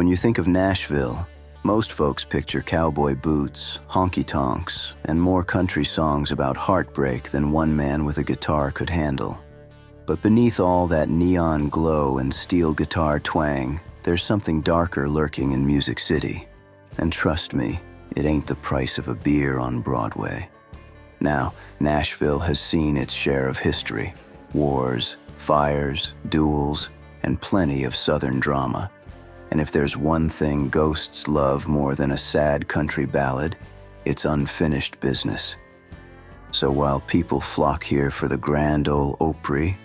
When you think of Nashville, most folks picture cowboy boots, honky-tonks, and more country songs about heartbreak than one man with a guitar could handle. But beneath all that neon glow and steel guitar twang, there's something darker lurking in Music City. And trust me, it ain't the price of a beer on Broadway. Now, Nashville has seen its share of history: wars, fires, duels, and plenty of Southern drama. And if there's one thing ghosts love more than a sad country ballad, it's unfinished business. So while people flock here for the grand ole Opry,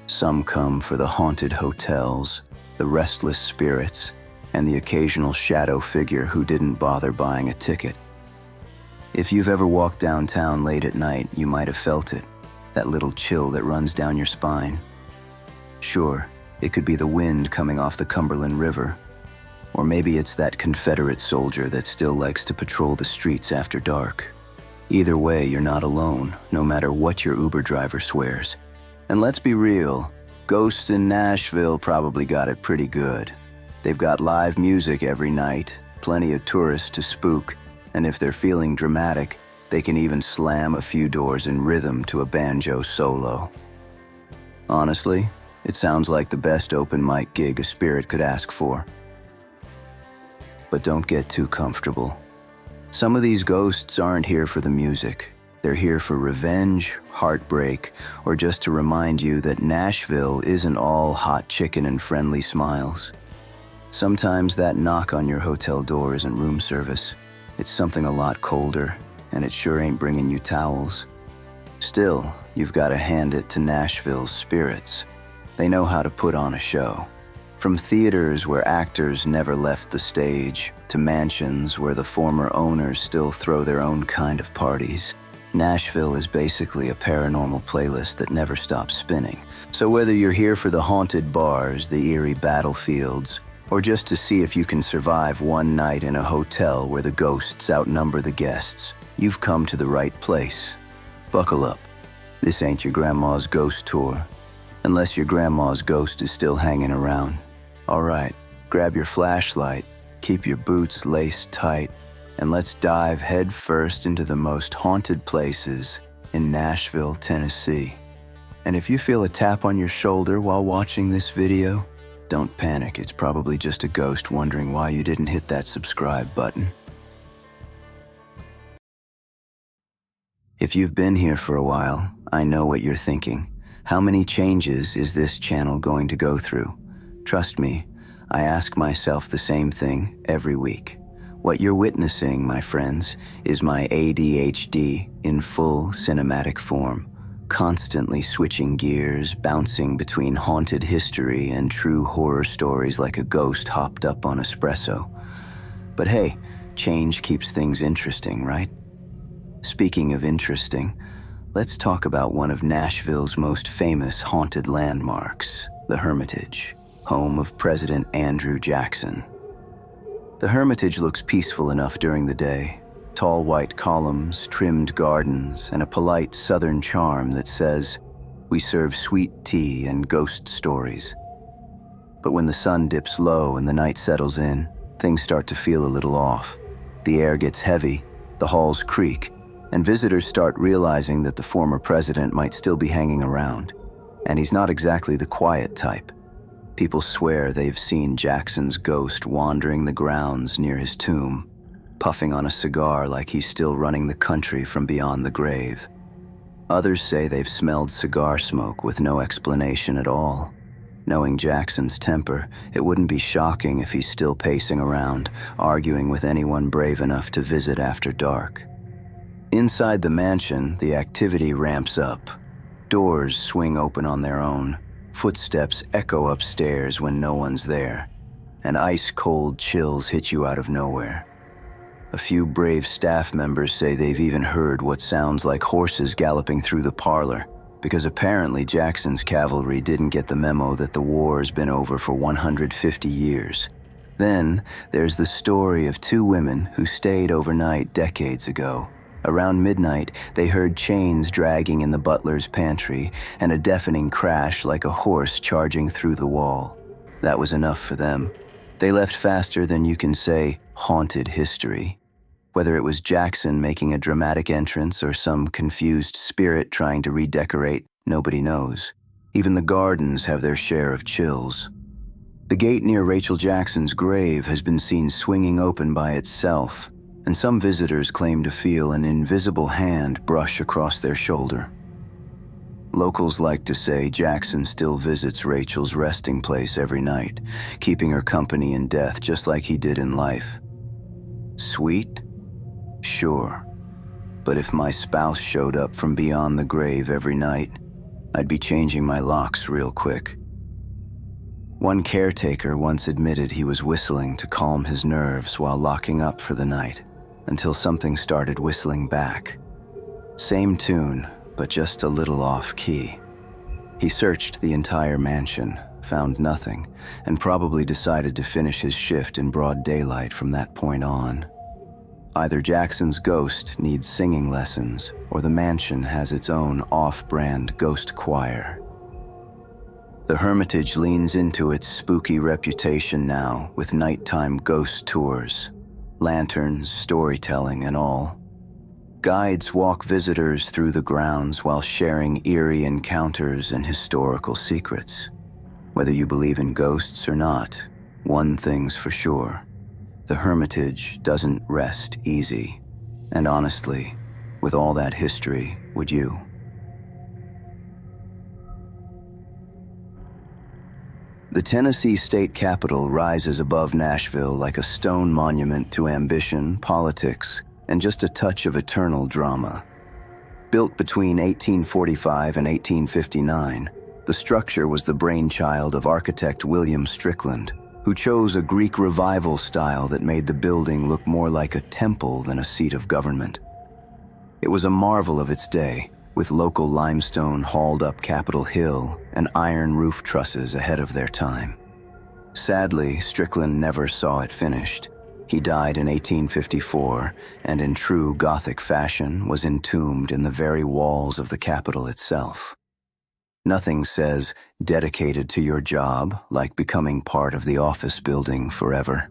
some come for the haunted hotels, the restless spirits, and the occasional shadow figure who didn't bother buying a ticket. If you've ever walked downtown late at night, you might have felt it, that little chill that runs down your spine. Sure, it could be the wind coming off the Cumberland River, or maybe it's that Confederate soldier that still likes to patrol the streets after dark. Either way, you're not alone, no matter what your Uber driver swears. And let's be real, ghosts in Nashville probably got it pretty good. They've got live music every night, plenty of tourists to spook, and if they're feeling dramatic, they can even slam a few doors in rhythm to a banjo solo. Honestly, it sounds like the best open mic gig a spirit could ask for. But don't get too comfortable. Some of these ghosts aren't here for the music. They're here for revenge, heartbreak, or just to remind you that Nashville isn't all hot chicken and friendly smiles. Sometimes that knock on your hotel door isn't room service. It's something a lot colder, and it sure ain't bringing you towels. Still, you've got to hand it to Nashville's spirits. They know how to put on a show. From theaters where actors never left the stage, to mansions where the former owners still throw their own kind of parties, Nashville is basically a paranormal playlist that never stops spinning. So whether you're here for the haunted bars, the eerie battlefields, or just to see if you can survive one night in a hotel where the ghosts outnumber the guests, you've come to the right place. Buckle up. This ain't your grandma's ghost tour, unless your grandma's ghost is still hanging around. All right, grab your flashlight, keep your boots laced tight, and let's dive head first into the most haunted places in Nashville, Tennessee. And if you feel a tap on your shoulder while watching this video, don't panic. It's probably just a ghost wondering why you didn't hit that subscribe button. If you've been here for a while, I know what you're thinking. How many changes is this channel going to go through? Trust me, I ask myself the same thing every week. What you're witnessing, my friends, is my ADHD in full cinematic form, constantly switching gears, bouncing between haunted history and true horror stories like a ghost hopped up on espresso. But hey, change keeps things interesting, right? Speaking of interesting, let's talk about one of Nashville's most famous haunted landmarks, the Hermitage, home of President Andrew Jackson. The Hermitage looks peaceful enough during the day. Tall white columns, trimmed gardens, and a polite southern charm that says, "We serve sweet tea and ghost stories." But when the sun dips low and the night settles in, things start to feel a little off. The air gets heavy, the halls creak, and visitors start realizing that the former president might still be hanging around. And he's not exactly the quiet type. People swear they've seen Jackson's ghost wandering the grounds near his tomb, puffing on a cigar like he's still running the country from beyond the grave. Others say they've smelled cigar smoke with no explanation at all. Knowing Jackson's temper, it wouldn't be shocking if he's still pacing around, arguing with anyone brave enough to visit after dark. Inside the mansion, the activity ramps up. Doors swing open on their own. Footsteps echo upstairs when no one's there, and ice-cold chills hit you out of nowhere. A few brave staff members say they've even heard what sounds like horses galloping through the parlor, because apparently Jackson's cavalry didn't get the memo that the war's been over for 150 years. Then there's the story of two women who stayed overnight decades ago. Around midnight, they heard chains dragging in the butler's pantry and a deafening crash like a horse charging through the wall. That was enough for them. They left faster than you can say haunted history. Whether it was Jackson making a dramatic entrance or some confused spirit trying to redecorate, nobody knows. Even the gardens have their share of chills. The gate near Rachel Jackson's grave has been seen swinging open by itself, and some visitors claim to feel an invisible hand brush across their shoulder. Locals like to say Jackson still visits Rachel's resting place every night, keeping her company in death just like he did in life. Sweet? Sure. But if my spouse showed up from beyond the grave every night, I'd be changing my locks real quick. One caretaker once admitted he was whistling to calm his nerves while locking up for the night, until something started whistling back. Same tune, but just a little off-key. He searched the entire mansion, found nothing, and probably decided to finish his shift in broad daylight from that point on. Either Jackson's ghost needs singing lessons, or the mansion has its own off-brand ghost choir. The Hermitage leans into its spooky reputation now with nighttime ghost tours, lanterns, storytelling, and all. Guides walk visitors through the grounds while sharing eerie encounters and historical secrets. Whether you believe in ghosts or not, one thing's for sure. The Hermitage doesn't rest easy. And honestly, with all that history, would you? The Tennessee state capitol rises above Nashville like a stone monument to ambition, politics, and just a touch of eternal drama. Built between 1845 and 1859, the structure was the brainchild of architect William Strickland, who chose a Greek revival style that made the building look more like a temple than a seat of government. It was a marvel of its day, with local limestone hauled up Capitol Hill and iron roof trusses ahead of their time. Sadly, Strickland never saw it finished. He died in 1854, and in true Gothic fashion was entombed in the very walls of the Capitol itself. Nothing says dedicated to your job like becoming part of the office building forever.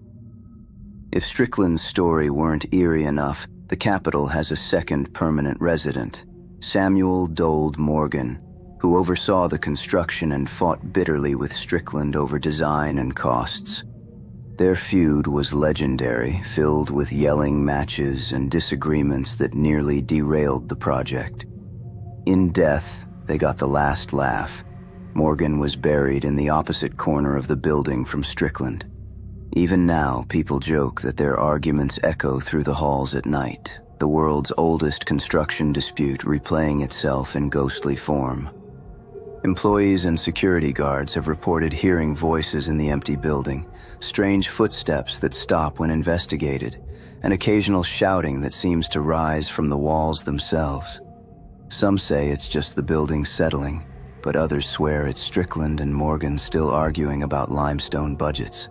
If Strickland's story weren't eerie enough, the Capitol has a second permanent resident, Samuel Dold Morgan, who oversaw the construction and fought bitterly with Strickland over design and costs. Their feud was legendary, filled with yelling matches and disagreements that nearly derailed the project. In death, they got the last laugh. Morgan was buried in the opposite corner of the building from Strickland. Even now, people joke that their arguments echo through the halls at night, the world's oldest construction dispute replaying itself in ghostly form. Employees and security guards have reported hearing voices in the empty building, strange footsteps that stop when investigated, and occasional shouting that seems to rise from the walls themselves. Some say it's just the building settling, but others swear it's Strickland and Morgan still arguing about limestone budgets.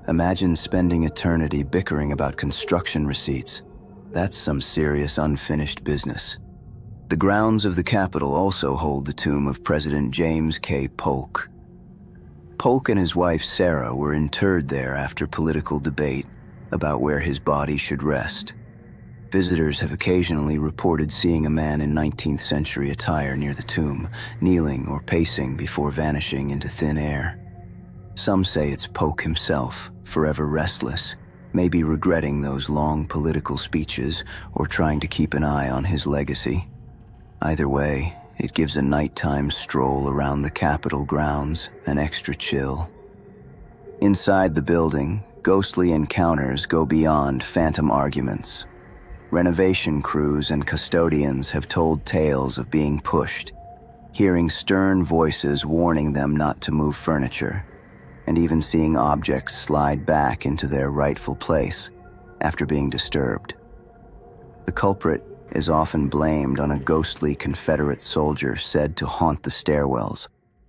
Imagine spending eternity bickering about construction receipts. That's some serious unfinished business. The grounds of the Capitol also hold the tomb of President James K. Polk. Polk and his wife Sarah were interred there after political debate about where his body should rest. Visitors have occasionally reported seeing a man in 19th century attire near the tomb, kneeling or pacing before vanishing into thin air. Some say it's Polk himself, forever restless, maybe regretting those long political speeches or trying to keep an eye on his legacy. Either way, it gives a nighttime stroll around the Capitol grounds an extra chill. Inside the building, ghostly encounters go beyond phantom arguments. Renovation crews and custodians have told tales of being pushed, hearing stern voices warning them not to move furniture, and even seeing objects slide back into their rightful place after being disturbed. The culprit is often blamed on a ghostly Confederate soldier said to haunt the stairwells,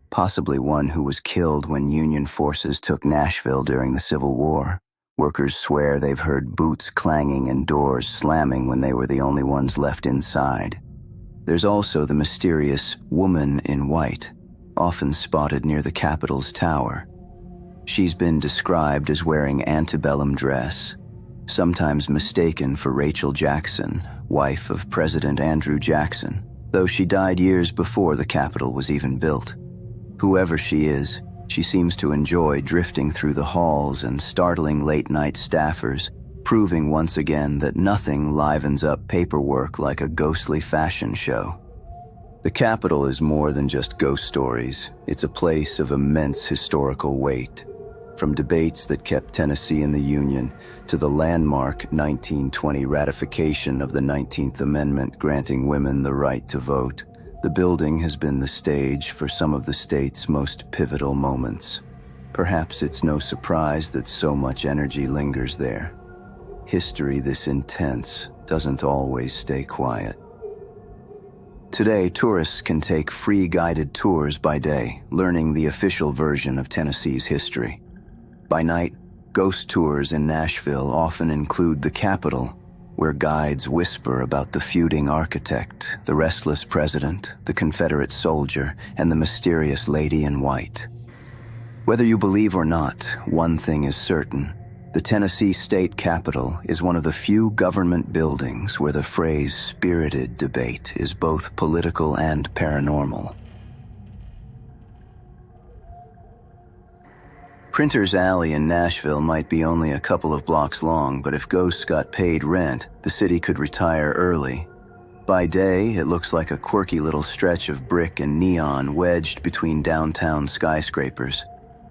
possibly one who was killed when Union forces took Nashville during the Civil War. Workers swear they've heard boots clanging and doors slamming when they were the only ones left inside. There's also the mysterious woman in white, often spotted near the Capitol's tower. She's been described as wearing antebellum dress, sometimes mistaken for Rachel Jackson, wife of President Andrew Jackson, though she died years before the Capitol was even built. Whoever she is, she seems to enjoy drifting through the halls and startling late-night staffers, proving once again that nothing livens up paperwork like a ghostly fashion show. The Capitol is more than just ghost stories. It's a place of immense historical weight. From debates that kept Tennessee in the Union to the landmark 1920 ratification of the 19th Amendment granting women the right to vote, the building has been the stage for some of the state's most pivotal moments. Perhaps it's no surprise that so much energy lingers there. History this intense doesn't always stay quiet. Today, tourists can take free guided tours by day, learning the official version of Tennessee's history. By night, ghost tours in Nashville often include the Capitol, where guides whisper about the feuding architect, the restless president, the Confederate soldier, and the mysterious lady in white. Whether you believe or not, one thing is certain. The Tennessee State Capitol is one of the few government buildings where the phrase spirited debate is both political and paranormal. Printer's Alley in Nashville might be only a couple of blocks long, but if ghosts got paid rent, the city could retire early. By day, it looks like a quirky little stretch of brick and neon wedged between downtown skyscrapers.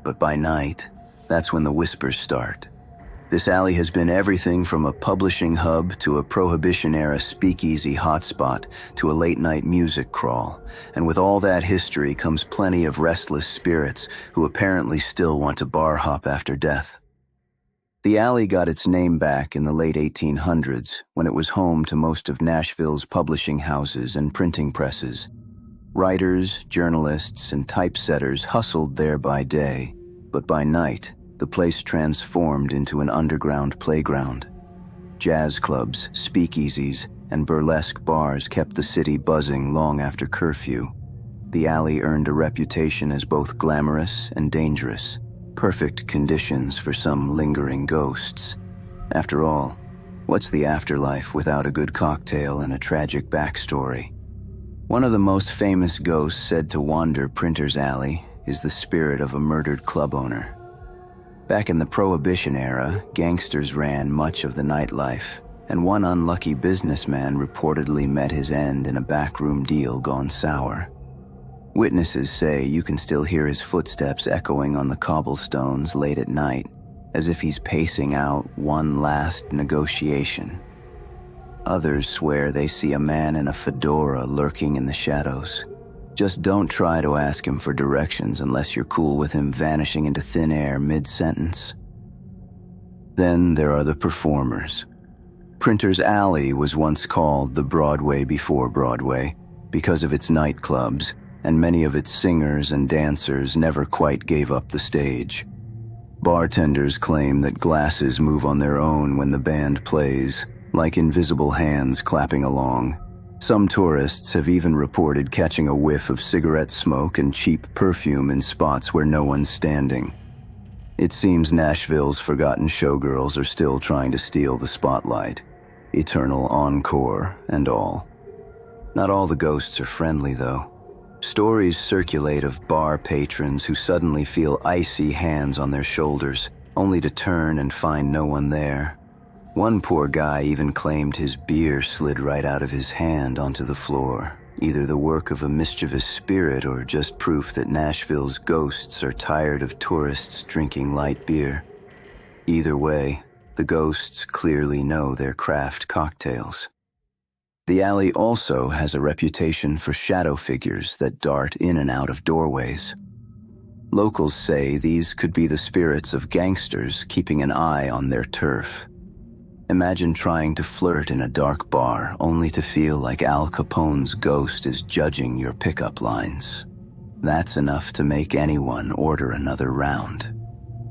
But by night, that's when the whispers start. This alley has been everything from a publishing hub to a Prohibition-era speakeasy hotspot to a late-night music crawl. And with all that history comes plenty of restless spirits who apparently still want to bar hop after death. The alley got its name back in the late 1800s when it was home to most of Nashville's publishing houses and printing presses. Writers, journalists, and typesetters hustled there by day, but by night, the place transformed into an underground playground. Jazz clubs, speakeasies, and burlesque bars kept the city buzzing long after curfew. The alley earned a reputation as both glamorous and dangerous, perfect conditions for some lingering ghosts. After all, what's the afterlife without a good cocktail and a tragic backstory? One of the most famous ghosts said to wander Printer's Alley is the spirit of a murdered club owner. Back in the Prohibition era, gangsters ran much of the nightlife, and one unlucky businessman reportedly met his end in a backroom deal gone sour. Witnesses say you can still hear his footsteps echoing on the cobblestones late at night, as if he's pacing out one last negotiation. Others swear they see a man in a fedora lurking in the shadows. Just don't try to ask him for directions unless you're cool with him vanishing into thin air mid-sentence. Then there are the performers. Printer's Alley was once called the Broadway before Broadway because of its nightclubs, and many of its singers and dancers never quite gave up the stage. Bartenders claim that glasses move on their own when the band plays, like invisible hands clapping along. Some tourists have even reported catching a whiff of cigarette smoke and cheap perfume in spots where no one's standing. It seems Nashville's forgotten showgirls are still trying to steal the spotlight. Eternal encore and all. Not all the ghosts are friendly, though. Stories circulate of bar patrons who suddenly feel icy hands on their shoulders, only to turn and find no one there. One poor guy even claimed his beer slid right out of his hand onto the floor, either the work of a mischievous spirit or just proof that Nashville's ghosts are tired of tourists drinking light beer. Either way, the ghosts clearly know their craft cocktails. The alley also has a reputation for shadow figures that dart in and out of doorways. Locals say these could be the spirits of gangsters keeping an eye on their turf. Imagine trying to flirt in a dark bar only to feel like Al Capone's ghost is judging your pickup lines. That's enough to make anyone order another round.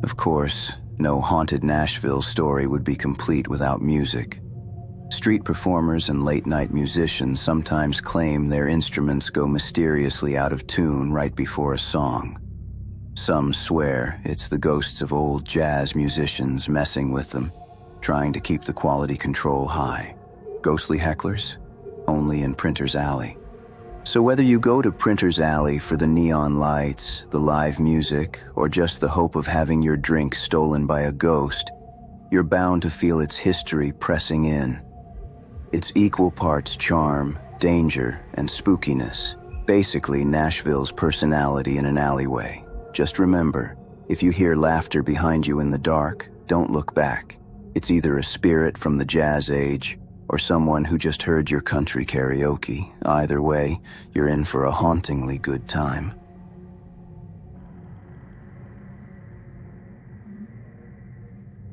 Of course, no haunted Nashville story would be complete without music. Street performers and late-night musicians sometimes claim their instruments go mysteriously out of tune right before a song. Some swear it's the ghosts of old jazz musicians messing with them, trying to keep the quality control high. Ghostly hecklers? Only in Printer's Alley. So whether you go to Printer's Alley for the neon lights, the live music, or just the hope of having your drink stolen by a ghost, you're bound to feel its history pressing in. It's equal parts charm, danger, and spookiness. Basically, Nashville's personality in an alleyway. Just remember, if you hear laughter behind you in the dark, don't look back. It's either a spirit from the jazz age, or someone who just heard your country karaoke. Either way, you're in for a hauntingly good time.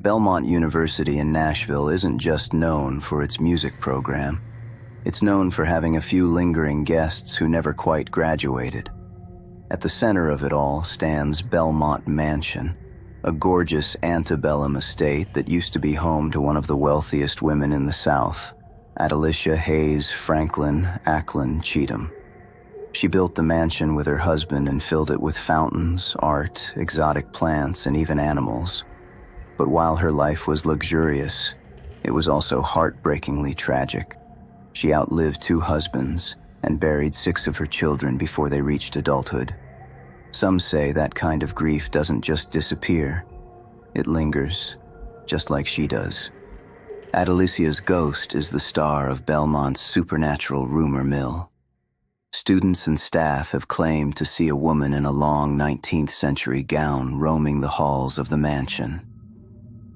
Belmont University in Nashville isn't just known for its music program. It's known for having a few lingering guests who never quite graduated. At the center of it all stands Belmont Mansion, a gorgeous antebellum estate that used to be home to one of the wealthiest women in the South, Adelicia Hayes Franklin Ackland Cheatham. She built the mansion with her husband and filled it with fountains, art, exotic plants, and even animals. But while her life was luxurious, it was also heartbreakingly tragic. She outlived 2 husbands and buried 6 of her children before they reached adulthood. Some say that kind of grief doesn't just disappear. It lingers, just like she does. Adelicia's ghost is the star of Belmont's supernatural rumor mill. Students and staff have claimed to see a woman in a long 19th century gown roaming the halls of the mansion.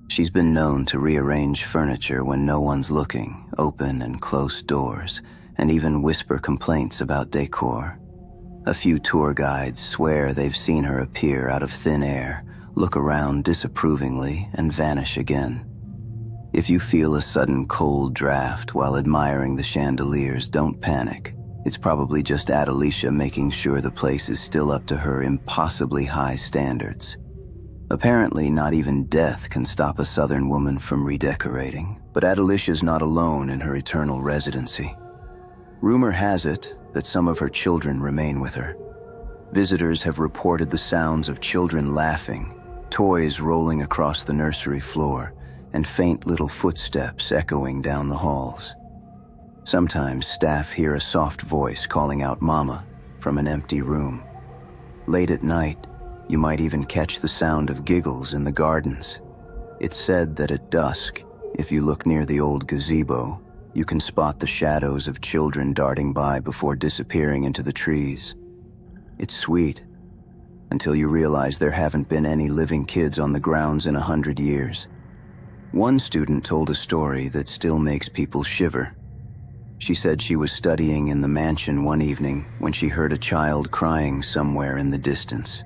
She's been known to rearrange furniture when no one's looking, open and close doors, and even whisper complaints about decor. A few tour guides swear they've seen her appear out of thin air, look around disapprovingly, and vanish again. If you feel a sudden cold draft while admiring the chandeliers, don't panic. It's probably just Adelicia making sure the place is still up to her impossibly high standards. Apparently, not even death can stop a Southern woman from redecorating, but Adelicia's not alone in her eternal residency. Rumor has it that some of her children remain with her. Visitors have reported the sounds of children laughing, toys rolling across the nursery floor, and faint little footsteps echoing down the halls. Sometimes staff hear a soft voice calling out "Mama" from an empty room. Late at night, you might even catch the sound of giggles in the gardens. It's said that at dusk, if you look near the old gazebo, you can spot the shadows of children darting by before disappearing into the trees. It's sweet, until you realize there haven't been any living kids on the grounds in 100 years. One student told a story that still makes people shiver. She said she was studying in the mansion one evening when she heard a child crying somewhere in the distance.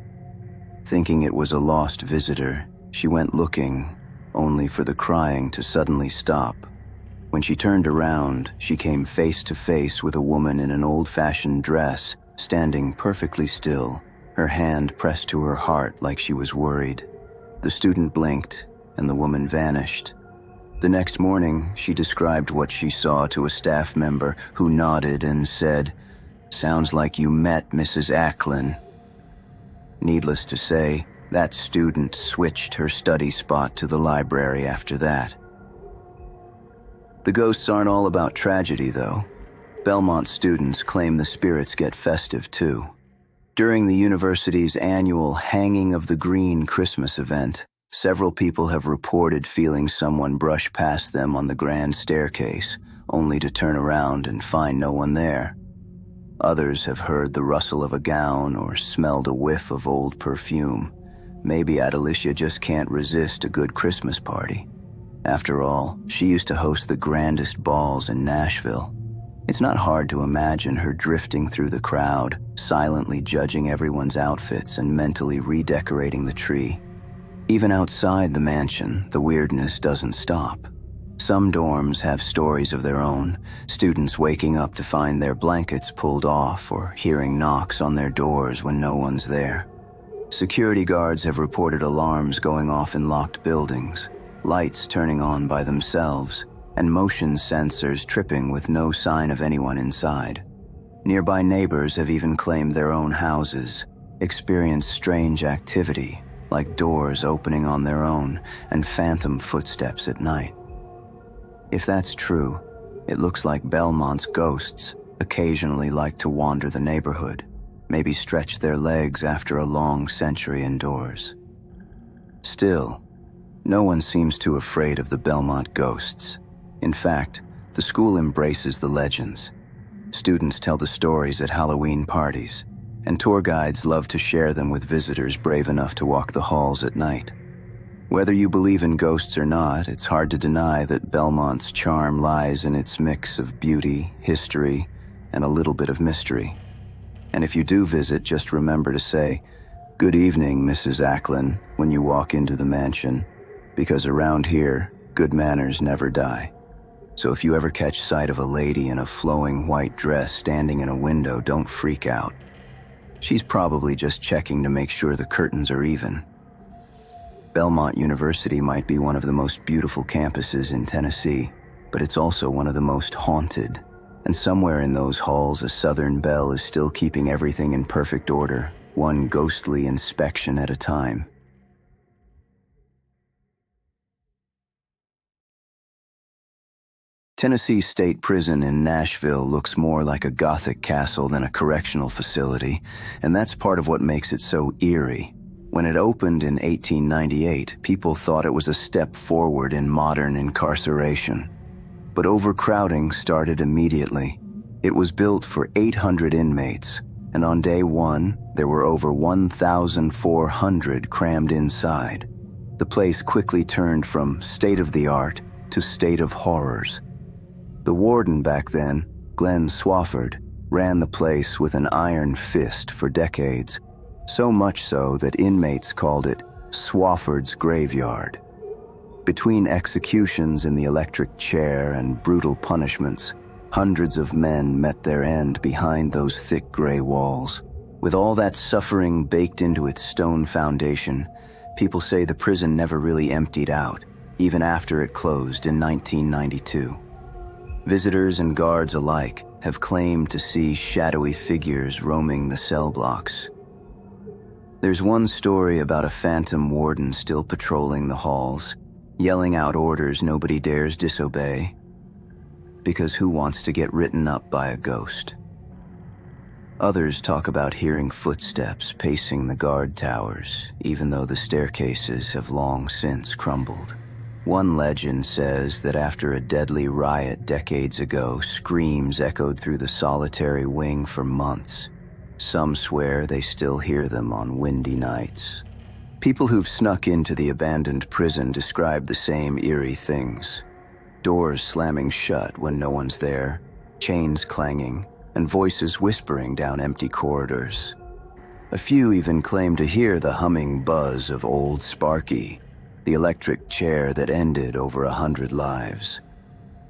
Thinking it was a lost visitor, she went looking, only for the crying to suddenly stop. When she turned around, she came face to face with a woman in an old-fashioned dress, standing perfectly still, her hand pressed to her heart like she was worried. The student blinked, and the woman vanished. The next morning, she described what she saw to a staff member who nodded and said, "Sounds like you met Mrs. Ackland." Needless to say, that student switched her study spot to the library after that. The ghosts aren't all about tragedy, though. Belmont students claim the spirits get festive, too. During the university's annual Hanging of the Green Christmas event, several people have reported feeling someone brush past them on the grand staircase, only to turn around and find no one there. Others have heard the rustle of a gown or smelled a whiff of old perfume. Maybe Adelicia just can't resist a good Christmas party. After all, she used to host the grandest balls in Nashville. It's not hard to imagine her drifting through the crowd, silently judging everyone's outfits and mentally redecorating the tree. Even outside the mansion, the weirdness doesn't stop. Some dorms have stories of their own, students waking up to find their blankets pulled off or hearing knocks on their doors when no one's there. Security guards have reported alarms going off in locked buildings, lights turning on by themselves, and motion sensors tripping with no sign of anyone inside. Nearby neighbors have even claimed their own houses, experience strange activity, like doors opening on their own and phantom footsteps at night. If that's true, it looks like Belmont's ghosts occasionally like to wander the neighborhood, maybe stretch their legs after a long century indoors. Still, no one seems too afraid of the Belmont ghosts. In fact, the school embraces the legends. Students tell the stories at Halloween parties, and tour guides love to share them with visitors brave enough to walk the halls at night. Whether you believe in ghosts or not, it's hard to deny that Belmont's charm lies in its mix of beauty, history, and a little bit of mystery. And if you do visit, just remember to say, "Good evening, Mrs. Acklin," when you walk into the mansion, because around here, good manners never die. So if you ever catch sight of a lady in a flowing white dress standing in a window, don't freak out. She's probably just checking to make sure the curtains are even. Belmont University might be one of the most beautiful campuses in Tennessee, but it's also one of the most haunted. And somewhere in those halls, a Southern belle is still keeping everything in perfect order, one ghostly inspection at a time. Tennessee State Prison in Nashville looks more like a Gothic castle than a correctional facility, and that's part of what makes it so eerie. When it opened in 1898, people thought it was a step forward in modern incarceration. But overcrowding started immediately. It was built for 800 inmates, and on day one, there were over 1,400 crammed inside. The place quickly turned from state-of-the-art to state of horrors. The warden back then, Glenn Swafford, ran the place with an iron fist for decades, so much so that inmates called it Swafford's Graveyard. Between executions in the electric chair and brutal punishments, hundreds of men met their end behind those thick gray walls. With all that suffering baked into its stone foundation, people say the prison never really emptied out, even after it closed in 1992. Visitors and guards alike have claimed to see shadowy figures roaming the cell blocks. There's one story about a phantom warden still patrolling the halls, yelling out orders nobody dares disobey, because who wants to get written up by a ghost? Others talk about hearing footsteps pacing the guard towers, even though the staircases have long since crumbled. One legend says that after a deadly riot decades ago, screams echoed through the solitary wing for months. Some swear they still hear them on windy nights. People who've snuck into the abandoned prison describe the same eerie things. Doors slamming shut when no one's there, chains clanging, and voices whispering down empty corridors. A few even claim to hear the humming buzz of Old Sparky, the electric chair that ended over 100 lives.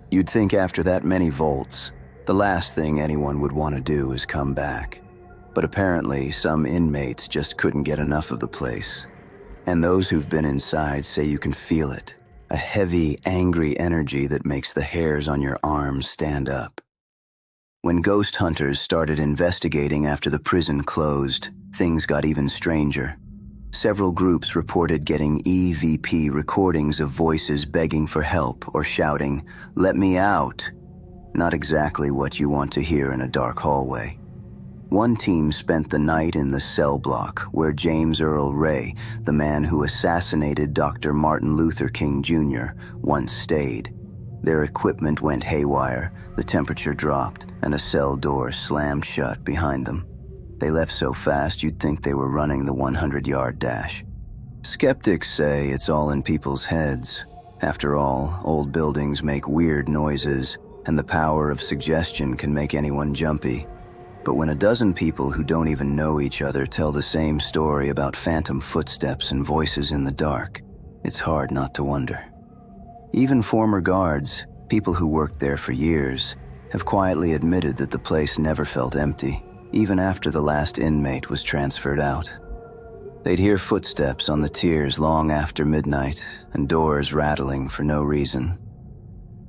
You'd think after that many volts, the last thing anyone would want to do is come back. But apparently, some inmates just couldn't get enough of the place. And those who've been inside say you can feel it, a heavy, angry energy that makes the hairs on your arms stand up. When ghost hunters started investigating after the prison closed, things got even stranger. Several groups reported getting EVP recordings of voices begging for help or shouting, "Let me out!" Not exactly what you want to hear in a dark hallway. One team spent the night in the cell block where James Earl Ray, the man who assassinated Dr. Martin Luther King Jr., once stayed. Their equipment went haywire, the temperature dropped, and a cell door slammed shut behind them. They left so fast you'd think they were running the 100-yard dash. Skeptics say it's all in people's heads. After all, old buildings make weird noises, and the power of suggestion can make anyone jumpy. But when a dozen people who don't even know each other tell the same story about phantom footsteps and voices in the dark, it's hard not to wonder. Even former guards, people who worked there for years, have quietly admitted that the place never felt empty, even after the last inmate was transferred out. They'd hear footsteps on the tiers long after midnight and doors rattling for no reason.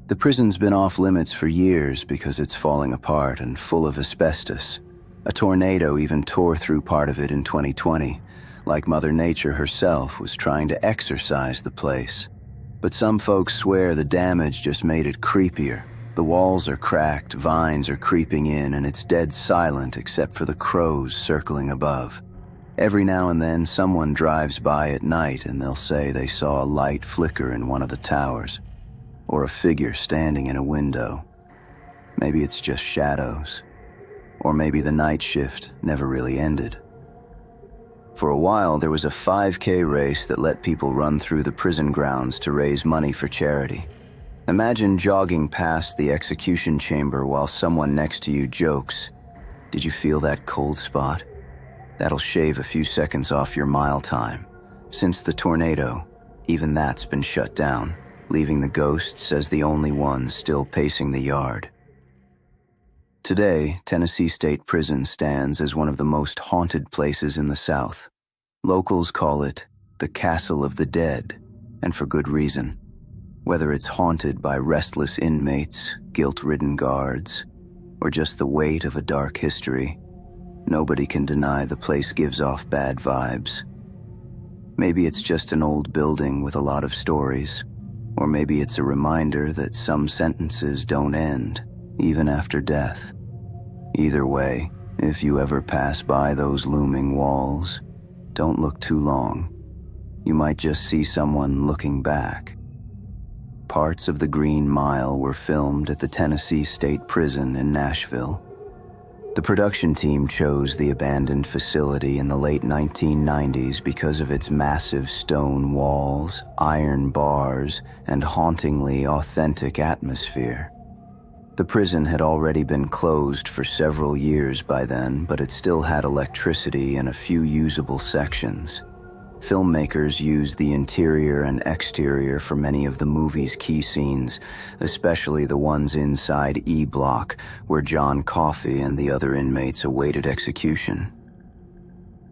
The prison's been off limits for years because it's falling apart and full of asbestos, A tornado even tore through part of it in 2020, like Mother Nature herself was trying to exorcise the place. But some folks swear the damage just made it creepier. The walls are cracked, vines are creeping in, and it's dead silent except for the crows circling above. Every now and then, someone drives by at night and they'll say they saw a light flicker in one of the towers, or a figure standing in a window. Maybe it's just shadows, or maybe the night shift never really ended. For a while, there was a 5K race that let people run through the prison grounds to raise money for charity. Imagine jogging past the execution chamber while someone next to you jokes, "Did you feel that cold spot?" That'll shave a few seconds off your mile time. Since the tornado, even that's been shut down, leaving the ghosts as the only ones still pacing the yard. Today, Tennessee State Prison stands as one of the most haunted places in the South. Locals call it the Castle of the Dead, and for good reason. Whether it's haunted by restless inmates, guilt-ridden guards, or just the weight of a dark history, nobody can deny the place gives off bad vibes. Maybe it's just an old building with a lot of stories, or maybe it's a reminder that some sentences don't end, even after death. Either way, if you ever pass by those looming walls, don't look too long. You might just see someone looking back. Parts of The Green Mile were filmed at the Tennessee State Prison in Nashville. The production team chose the abandoned facility in the late 1990s because of its massive stone walls, iron bars, and hauntingly authentic atmosphere. The prison had already been closed for several years by then, but it still had electricity and a few usable sections. Filmmakers used the interior and exterior for many of the movie's key scenes, especially the ones inside E Block, where John Coffey and the other inmates awaited execution.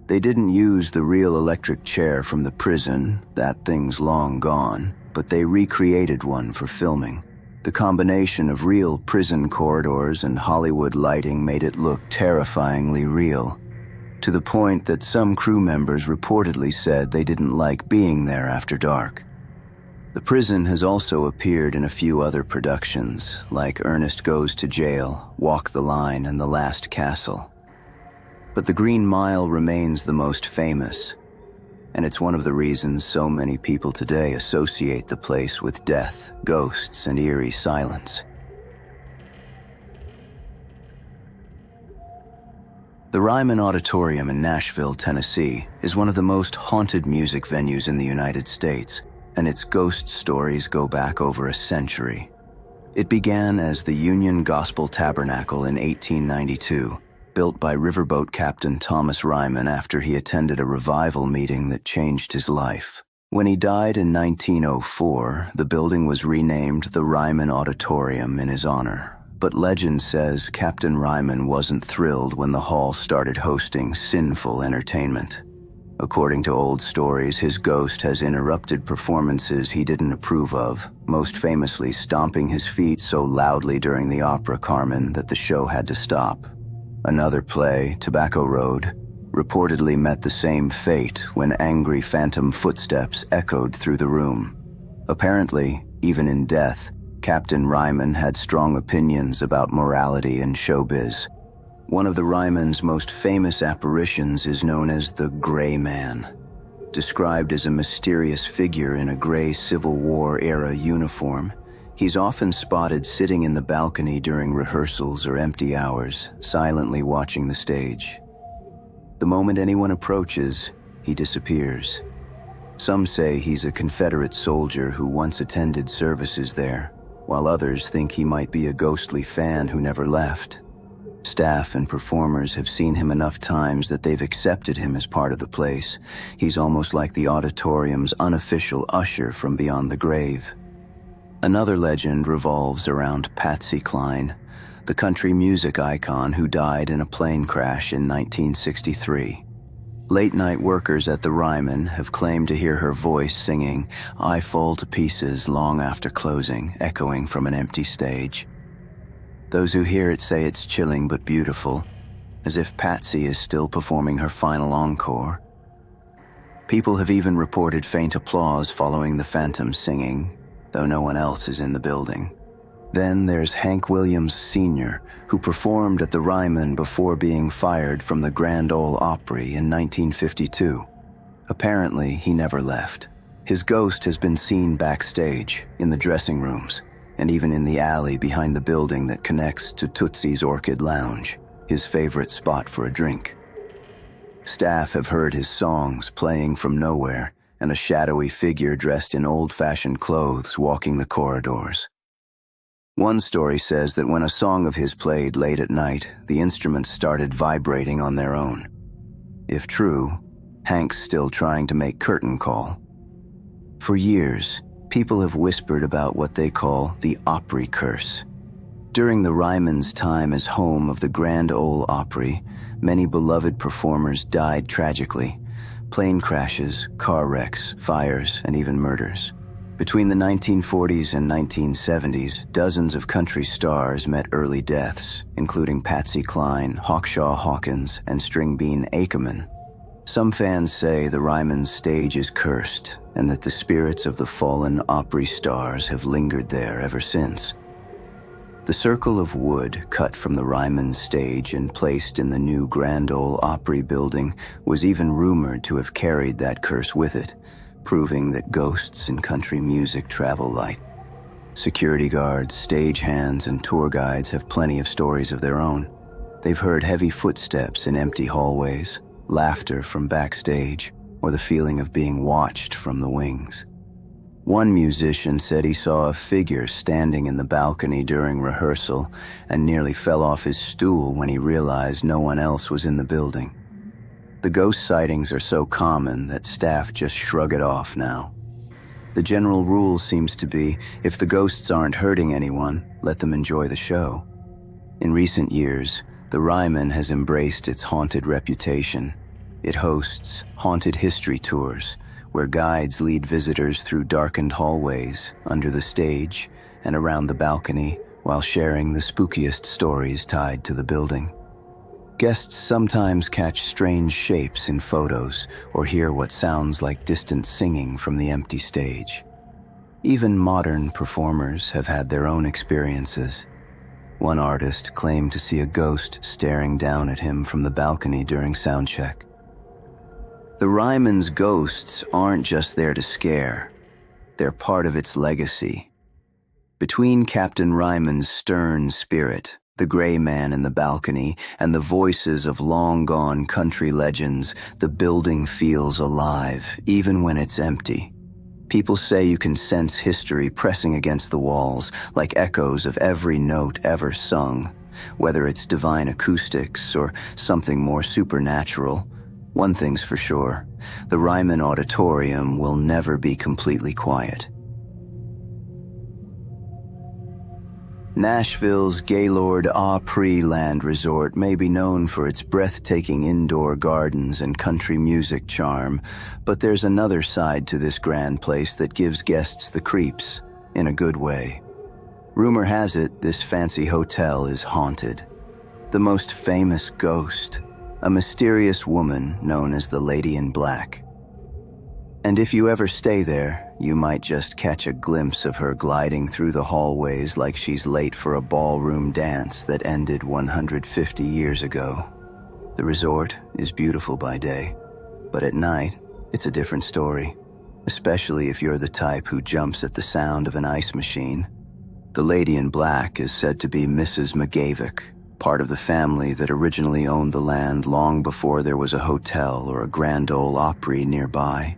They didn't use the real electric chair from the prison, that thing's long gone, but they recreated one for filming. The combination of real prison corridors and Hollywood lighting made it look terrifyingly real, to the point that some crew members reportedly said they didn't like being there after dark. The prison has also appeared in a few other productions, like Ernest Goes to Jail, Walk the Line, and The Last Castle. But The Green Mile remains the most famous, and it's one of the reasons so many people today associate the place with death, ghosts, and eerie silence. The Ryman Auditorium in Nashville, Tennessee, is one of the most haunted music venues in the United States, and its ghost stories go back over a century. It began as the Union Gospel Tabernacle in 1892, built by riverboat captain Thomas Ryman after he attended a revival meeting that changed his life. When he died in 1904, the building was renamed the Ryman Auditorium in his honor. But legend says Captain Ryman wasn't thrilled when the hall started hosting sinful entertainment. According to old stories, his ghost has interrupted performances he didn't approve of, most famously stomping his feet so loudly during the opera Carmen that the show had to stop. Another play, Tobacco Road, reportedly met the same fate when angry phantom footsteps echoed through the room. Apparently, even in death, Captain Ryman had strong opinions about morality and showbiz. One of the Ryman's most famous apparitions is known as the Gray Man. Described as a mysterious figure in a gray Civil War-era uniform, he's often spotted sitting in the balcony during rehearsals or empty hours, silently watching the stage. The moment anyone approaches, he disappears. Some say he's a Confederate soldier who once attended services there, while others think he might be a ghostly fan who never left. Staff and performers have seen him enough times that they've accepted him as part of the place. He's almost like the auditorium's unofficial usher from beyond the grave. Another legend revolves around Patsy Cline, the country music icon who died in a plane crash in 1963. Late-night workers at the Ryman have claimed to hear her voice singing "I Fall to Pieces" long after closing, echoing from an empty stage. Those who hear it say it's chilling but beautiful, as if Patsy is still performing her final encore. People have even reported faint applause following the phantom singing, though no one else is in the building. Then there's Hank Williams Sr., who performed at the Ryman before being fired from the Grand Ole Opry in 1952. Apparently, he never left. His ghost has been seen backstage, in the dressing rooms, and even in the alley behind the building that connects to Tootsie's Orchid Lounge, his favorite spot for a drink. Staff have heard his songs playing from nowhere, and a shadowy figure dressed in old-fashioned clothes walking the corridors. One story says that when a song of his played late at night, the instruments started vibrating on their own. If true, Hank's still trying to make curtain call. For years, people have whispered about what they call the Opry curse. During the Ryman's time as home of the Grand Ole Opry, many beloved performers died tragically. Plane crashes, car wrecks, fires, and even murders. Between the 1940s and 1970s, dozens of country stars met early deaths, including Patsy Cline, Hawkshaw Hawkins, and Stringbean Ackerman. Some fans say the Ryman's stage is cursed, and that the spirits of the fallen Opry stars have lingered there ever since. The circle of wood cut from the Ryman's stage and placed in the new Grand Ole Opry building was even rumored to have carried that curse with it, proving that ghosts in country music travel light. Security guards, stagehands, and tour guides have plenty of stories of their own. They've heard heavy footsteps in empty hallways, laughter from backstage, or the feeling of being watched from the wings. One musician said he saw a figure standing in the balcony during rehearsal and nearly fell off his stool when he realized no one else was in the building. The ghost sightings are so common that staff just shrug it off now. The general rule seems to be, if the ghosts aren't hurting anyone, let them enjoy the show. In recent years, the Ryman has embraced its haunted reputation. It hosts haunted history tours, where guides lead visitors through darkened hallways, under the stage, and around the balcony, while sharing the spookiest stories tied to the building. Guests sometimes catch strange shapes in photos or hear what sounds like distant singing from the empty stage. Even modern performers have had their own experiences. One artist claimed to see a ghost staring down at him from the balcony during soundcheck. The Ryman's ghosts aren't just there to scare. They're part of its legacy. Between Captain Ryman's stern spirit, the gray man in the balcony, and the voices of long-gone country legends, the building feels alive, even when it's empty. People say you can sense history pressing against the walls, like echoes of every note ever sung, whether it's divine acoustics or something more supernatural. One thing's for sure, the Ryman Auditorium will never be completely quiet. Nashville's Gaylord Opry Land Resort may be known for its breathtaking indoor gardens and country music charm, but there's another side to this grand place that gives guests the creeps, in a good way. Rumor has it this fancy hotel is haunted. The most famous ghost, a mysterious woman known as the Lady in Black. And if you ever stay there, you might just catch a glimpse of her gliding through the hallways like she's late for a ballroom dance that ended 150 years ago. The resort is beautiful by day, but at night, it's a different story, especially if you're the type who jumps at the sound of an ice machine. The Lady in Black is said to be Mrs. McGavick, part of the family that originally owned the land long before there was a hotel or a Grand Ole Opry nearby.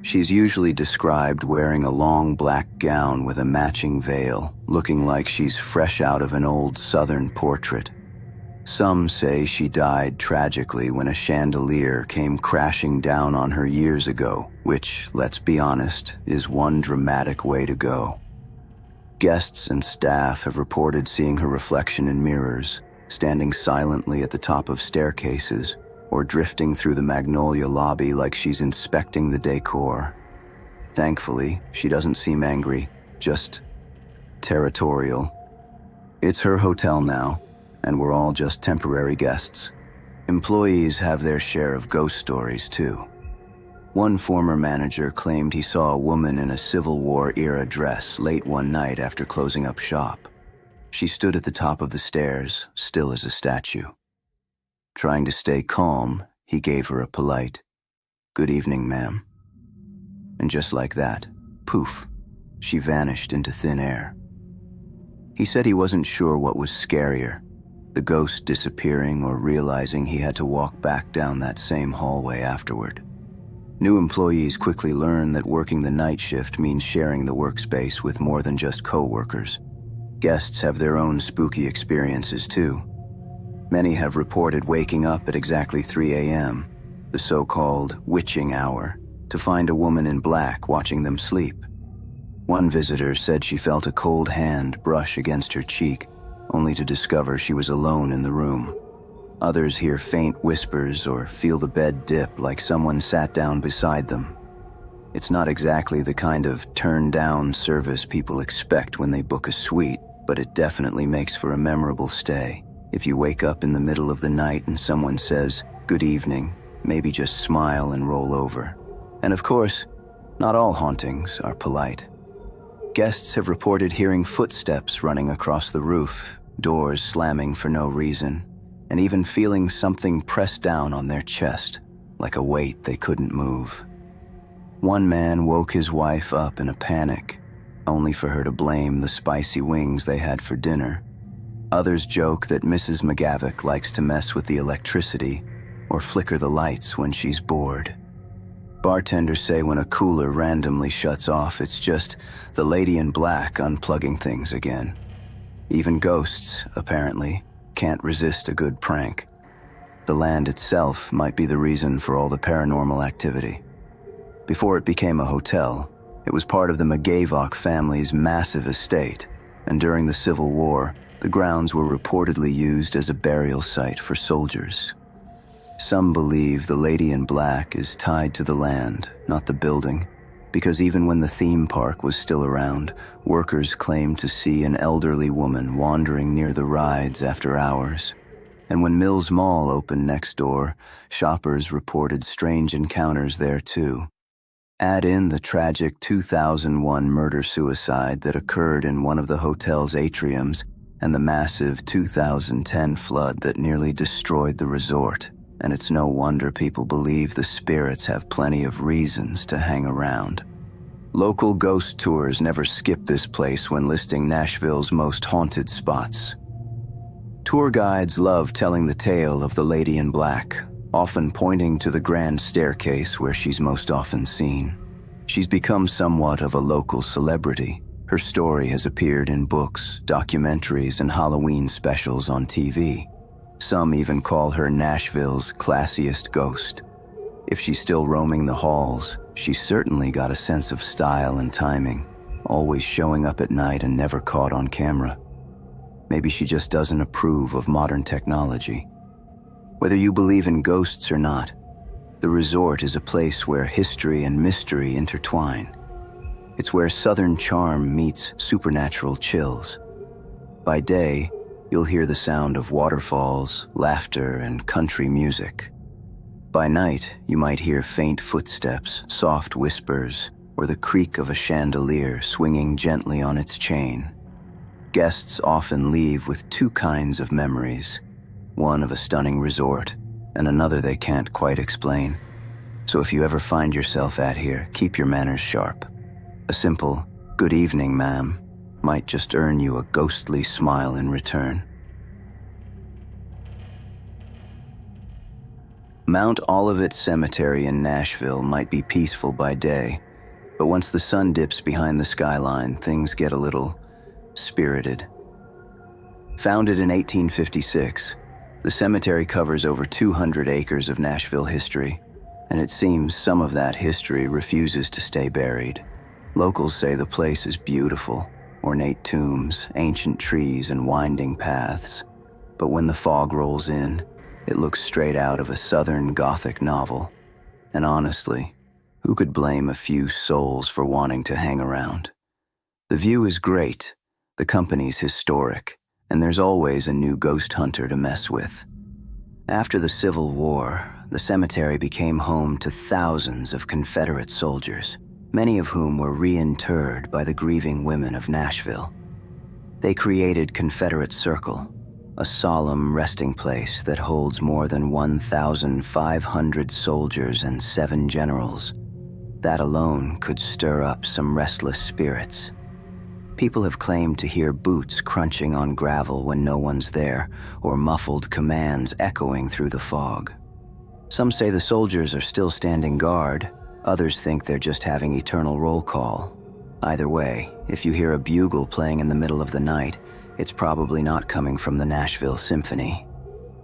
She's usually described wearing a long black gown with a matching veil, looking like she's fresh out of an old Southern portrait. Some say she died tragically when a chandelier came crashing down on her years ago, which, let's be honest, is one dramatic way to go. Guests and staff have reported seeing her reflection in mirrors, standing silently at the top of staircases, or drifting through the Magnolia lobby like she's inspecting the decor. Thankfully, she doesn't seem angry, just territorial. It's her hotel now, and we're all just temporary guests. Employees have their share of ghost stories, too. One former manager claimed he saw a woman in a Civil War-era dress late one night after closing up shop. She stood at the top of the stairs, still as a statue. Trying to stay calm, he gave her a polite, "Good evening, ma'am." And just like that, poof, she vanished into thin air. He said he wasn't sure what was scarier, the ghost disappearing or realizing he had to walk back down that same hallway afterward. New employees quickly learn that working the night shift means sharing the workspace with more than just co-workers. Guests have their own spooky experiences too. Many have reported waking up at exactly 3 a.m., the so-called witching hour, to find a woman in black watching them sleep. One visitor said she felt a cold hand brush against her cheek, only to discover she was alone in the room. Others hear faint whispers or feel the bed dip like someone sat down beside them. It's not exactly the kind of turn-down service people expect when they book a suite, but it definitely makes for a memorable stay. If you wake up in the middle of the night and someone says, "Good evening," maybe just smile and roll over. And of course, not all hauntings are polite. Guests have reported hearing footsteps running across the roof, doors slamming for no reason, and even feeling something pressed down on their chest, like a weight they couldn't move. One man woke his wife up in a panic, only for her to blame the spicy wings they had for dinner. Others joke that Mrs. McGavick likes to mess with the electricity or flicker the lights when she's bored. Bartenders say when a cooler randomly shuts off, it's just the lady in black unplugging things again. Even ghosts, apparently, can't resist a good prank. The land itself might be the reason for all the paranormal activity. Before it became a hotel, it was part of the McGavock family's massive estate, and during the Civil War, the grounds were reportedly used as a burial site for soldiers. Some believe the lady in black is tied to the land, not the building, because even when the theme park was still around, workers claimed to see an elderly woman wandering near the rides after hours. And when Mills Mall opened next door, shoppers reported strange encounters there too. Add in the tragic 2001 murder-suicide that occurred in one of the hotel's atriums and the massive 2010 flood that nearly destroyed the resort, and it's no wonder people believe the spirits have plenty of reasons to hang around. Local ghost tours never skip this place when listing Nashville's most haunted spots. Tour guides love telling the tale of the lady in black, often pointing to the grand staircase where she's most often seen. She's become somewhat of a local celebrity. Her story has appeared in books, documentaries, and Halloween specials on TV. Some even call her Nashville's classiest ghost. If she's still roaming the halls, she's certainly got a sense of style and timing, always showing up at night and never caught on camera. Maybe she just doesn't approve of modern technology. Whether you believe in ghosts or not, the resort is a place where history and mystery intertwine. It's where Southern charm meets supernatural chills. By day, you'll hear the sound of waterfalls, laughter, and country music. By night, you might hear faint footsteps, soft whispers, or the creak of a chandelier swinging gently on its chain. Guests often leave with two kinds of memories, one of a stunning resort, and another they can't quite explain. So if you ever find yourself at here, keep your manners sharp. A simple, "Good evening, ma'am," might just earn you a ghostly smile in return. Mount Olivet Cemetery in Nashville might be peaceful by day, but once the sun dips behind the skyline, things get a little spirited. Founded in 1856, the cemetery covers over 200 acres of Nashville history, and it seems some of that history refuses to stay buried. Locals say the place is beautiful, ornate tombs, ancient trees, and winding paths. But when the fog rolls in, it looks straight out of a Southern Gothic novel. And honestly, who could blame a few souls for wanting to hang around? The view is great, the company's historic, and there's always a new ghost hunter to mess with. After the Civil War, the cemetery became home to thousands of Confederate soldiers, many of whom were reinterred by the grieving women of Nashville. They created Confederate Circle, a solemn resting place that holds more than 1,500 soldiers and 7 generals. That alone could stir up some restless spirits. People have claimed to hear boots crunching on gravel when no one's there, or muffled commands echoing through the fog. Some say the soldiers are still standing guard, others think they're just having eternal roll call. Either way, if you hear a bugle playing in the middle of the night, it's probably not coming from the Nashville Symphony.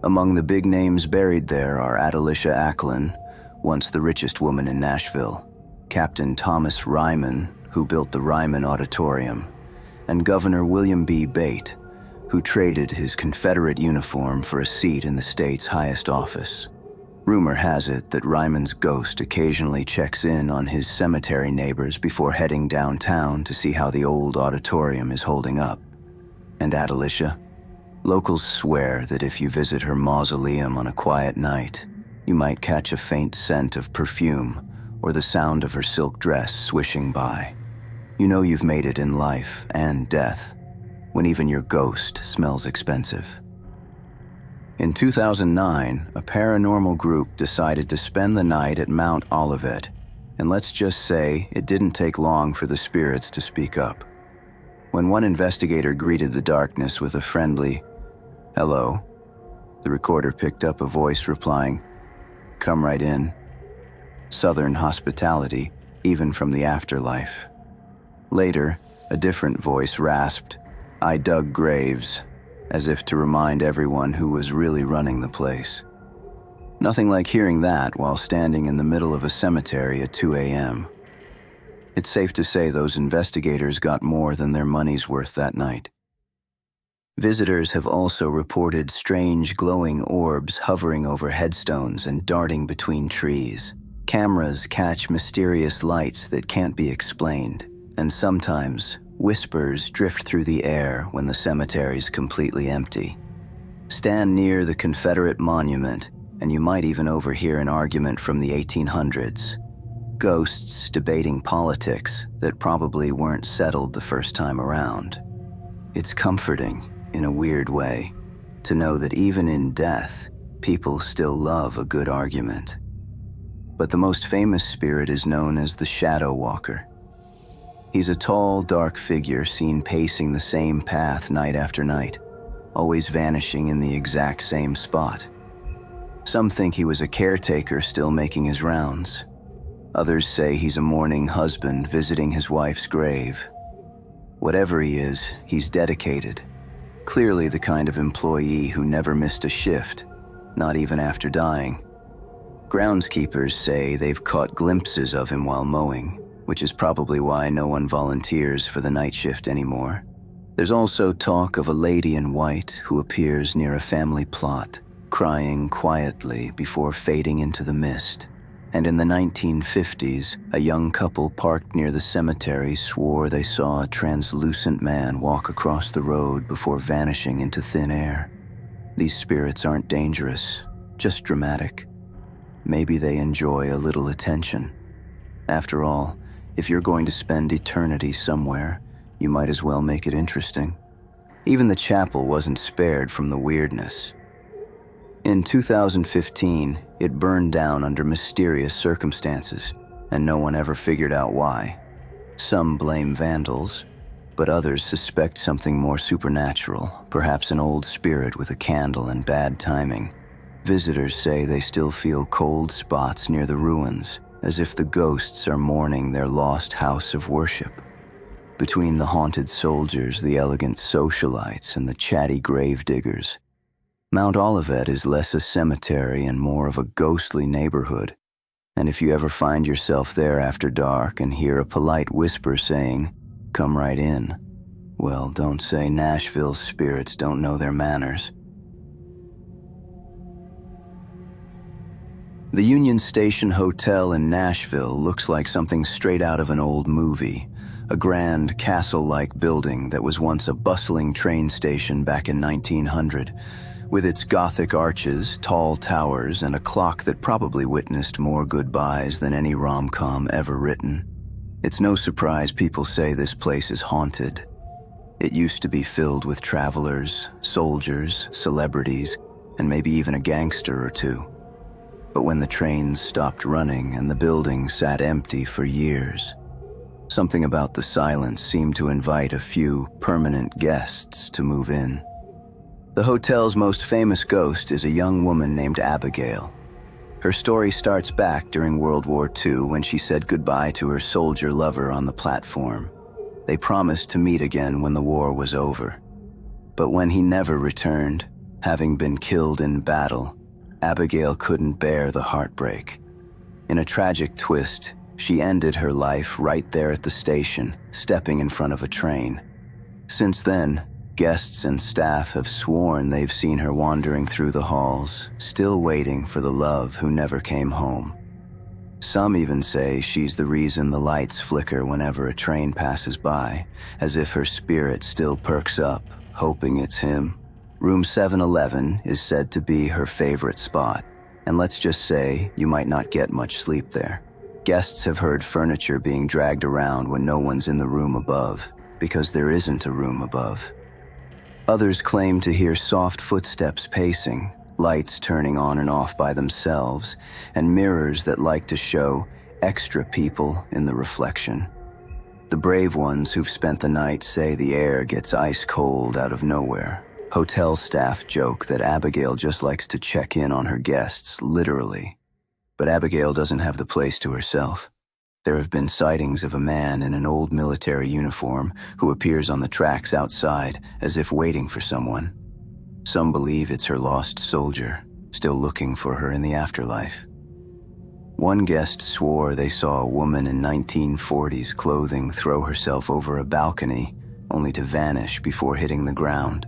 Among the big names buried there are Adelicia Ackland, once the richest woman in Nashville, Captain Thomas Ryman, who built the Ryman Auditorium, and Governor William B. Bate, who traded his Confederate uniform for a seat in the state's highest office. Rumor has it that Ryman's ghost occasionally checks in on his cemetery neighbors before heading downtown to see how the old auditorium is holding up. And Adelicia? Locals swear that if you visit her mausoleum on a quiet night, you might catch a faint scent of perfume or the sound of her silk dress swishing by. You know you've made it in life and death when even your ghost smells expensive. In 2009, a paranormal group decided to spend the night at Mount Olivet, and let's just say it didn't take long for the spirits to speak up. When one investigator greeted the darkness with a friendly, "Hello," the recorder picked up a voice replying, "Come right in." Southern hospitality, even from the afterlife. Later, a different voice rasped, "I dug graves," as if to remind everyone who was really running the place. Nothing like hearing that while standing in the middle of a cemetery at 2 a.m. It's safe to say those investigators got more than their money's worth that night. Visitors have also reported strange glowing orbs hovering over headstones and darting between trees. Cameras catch mysterious lights that can't be explained, and sometimes whispers drift through the air when the cemetery's completely empty. Stand near the Confederate monument, and you might even overhear an argument from the 1800s. Ghosts debating politics that probably weren't settled the first time around. It's comforting, in a weird way, to know that even in death, people still love a good argument. But the most famous spirit is known as the Shadow Walker. He's a tall, dark figure seen pacing the same path night after night, always vanishing in the exact same spot. Some think he was a caretaker still making his rounds. Others say he's a mourning husband visiting his wife's grave. Whatever he is, he's dedicated. Clearly the kind of employee who never missed a shift, not even after dying. Groundskeepers say they've caught glimpses of him while mowing, which is probably why no one volunteers for the night shift anymore. There's also talk of a lady in white who appears near a family plot, crying quietly before fading into the mist. And in the 1950s, a young couple parked near the cemetery swore they saw a translucent man walk across the road before vanishing into thin air. These spirits aren't dangerous, just dramatic. Maybe they enjoy a little attention. After all, if you're going to spend eternity somewhere, you might as well make it interesting. Even the chapel wasn't spared from the weirdness. In 2015, it burned down under mysterious circumstances, and no one ever figured out why. Some blame vandals, but others suspect something more supernatural, perhaps an old spirit with a candle and bad timing. Visitors say they still feel cold spots near the ruins, as if the ghosts are mourning their lost house of worship. Between the haunted soldiers, the elegant socialites, and the chatty gravediggers, Mount Olivet is less a cemetery and more of a ghostly neighborhood. And if you ever find yourself there after dark and hear a polite whisper saying, "Come right in," well, don't say Nashville's spirits don't know their manners. The Union Station Hotel in Nashville looks like something straight out of an old movie, a grand castle-like building that was once a bustling train station back in 1900, With its Gothic arches, tall towers, and a clock that probably witnessed more goodbyes than any rom-com ever written, it's no surprise people say this place is haunted. It used to be filled with travelers, soldiers, celebrities, and maybe even a gangster or two. But when the trains stopped running and the building sat empty for years, something about the silence seemed to invite a few permanent guests to move in. The hotel's most famous ghost is a young woman named Abigail. Her story starts back during World War II when she said goodbye to her soldier lover on the platform. They promised to meet again when the war was over. But when he never returned, having been killed in battle, Abigail couldn't bear the heartbreak. In a tragic twist, she ended her life right there at the station, stepping in front of a train. Since then, guests and staff have sworn they've seen her wandering through the halls, still waiting for the love who never came home. Some even say she's the reason the lights flicker whenever a train passes by, as if her spirit still perks up, hoping it's him. Room 711 is said to be her favorite spot, and let's just say you might not get much sleep there. Guests have heard furniture being dragged around when no one's in the room above, because there isn't a room above. Others claim to hear soft footsteps pacing, lights turning on and off by themselves, and mirrors that like to show extra people in the reflection. The brave ones who've spent the night say the air gets ice cold out of nowhere. Hotel staff joke that Abigail just likes to check in on her guests, literally. But Abigail doesn't have the place to herself. There have been sightings of a man in an old military uniform who appears on the tracks outside as if waiting for someone. Some believe it's her lost soldier, still looking for her in the afterlife. One guest swore they saw a woman in 1940s clothing throw herself over a balcony, only to vanish before hitting the ground.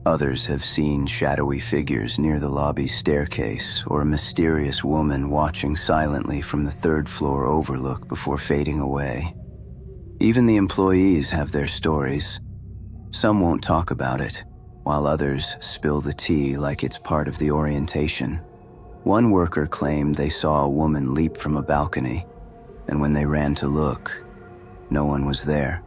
Others have seen shadowy figures near the lobby staircase or a mysterious woman watching silently from the third-floor overlook before fading away. Even the employees have their stories. Some won't talk about it, while others spill the tea like it's part of the orientation. One worker claimed they saw a woman leap from a balcony, and when they ran to look, no one was there.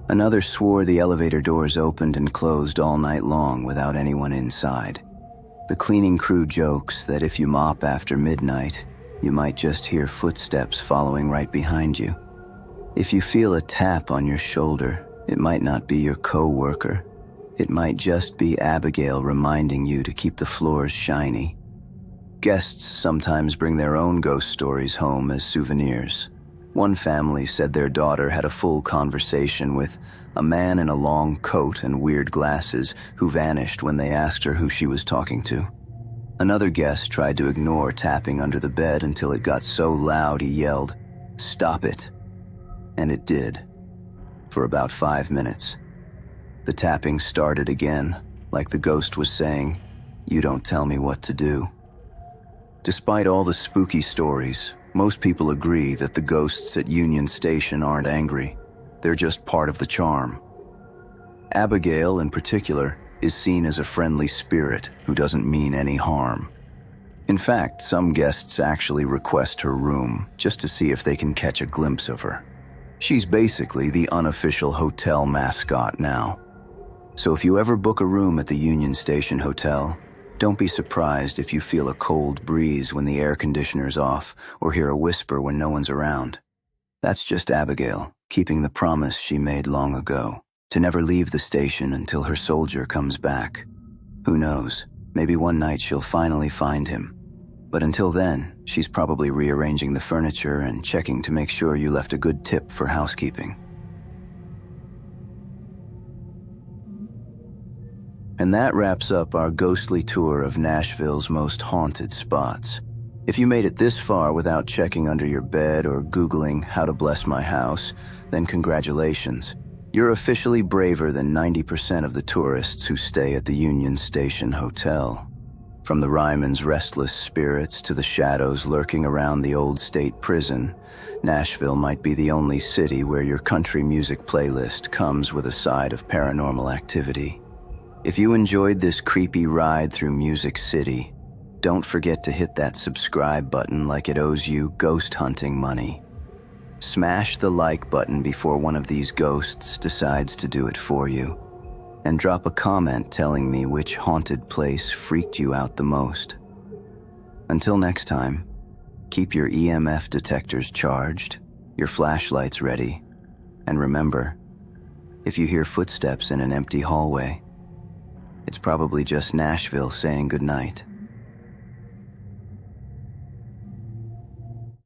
Another swore the elevator doors opened and closed all night long without anyone inside. The cleaning crew jokes that if you mop after midnight, you might just hear footsteps following right behind you. If you feel a tap on your shoulder, it might not be your co-worker. It might just be Abigail reminding you to keep the floors shiny. Guests sometimes bring their own ghost stories home as souvenirs. One family said their daughter had a full conversation with a man in a long coat and weird glasses who vanished when they asked her who she was talking to. Another guest tried to ignore tapping under the bed until it got so loud he yelled, "Stop it!" And it did, for about 5 minutes. The tapping started again, like the ghost was saying, "You don't tell me what to do." Despite all the spooky stories, most people agree that the ghosts at Union Station aren't angry. They're just part of the charm. Abigail, in particular, is seen as a friendly spirit who doesn't mean any harm. In fact, some guests actually request her room just to see if they can catch a glimpse of her. She's basically the unofficial hotel mascot now. So if you ever book a room at the Union Station Hotel, don't be surprised if you feel a cold breeze when the air conditioner's off or hear a whisper when no one's around. That's just Abigail, keeping the promise she made long ago, to never leave the station until her soldier comes back. Who knows, maybe one night she'll finally find him. But until then, she's probably rearranging the furniture and checking to make sure you left a good tip for housekeeping. And that wraps up our ghostly tour of Nashville's most haunted spots. If you made it this far without checking under your bed or Googling how to bless my house, then congratulations. You're officially braver than 90% of the tourists who stay at the Union Station Hotel. From the Ryman's restless spirits to the shadows lurking around the old state prison, Nashville might be the only city where your country music playlist comes with a side of paranormal activity. If you enjoyed this creepy ride through Music City, don't forget to hit that subscribe button like it owes you ghost hunting money. Smash the like button before one of these ghosts decides to do it for you. And drop a comment telling me which haunted place freaked you out the most. Until next time, keep your EMF detectors charged, your flashlights ready, and remember, if you hear footsteps in an empty hallway, it's probably just Nashville saying goodnight.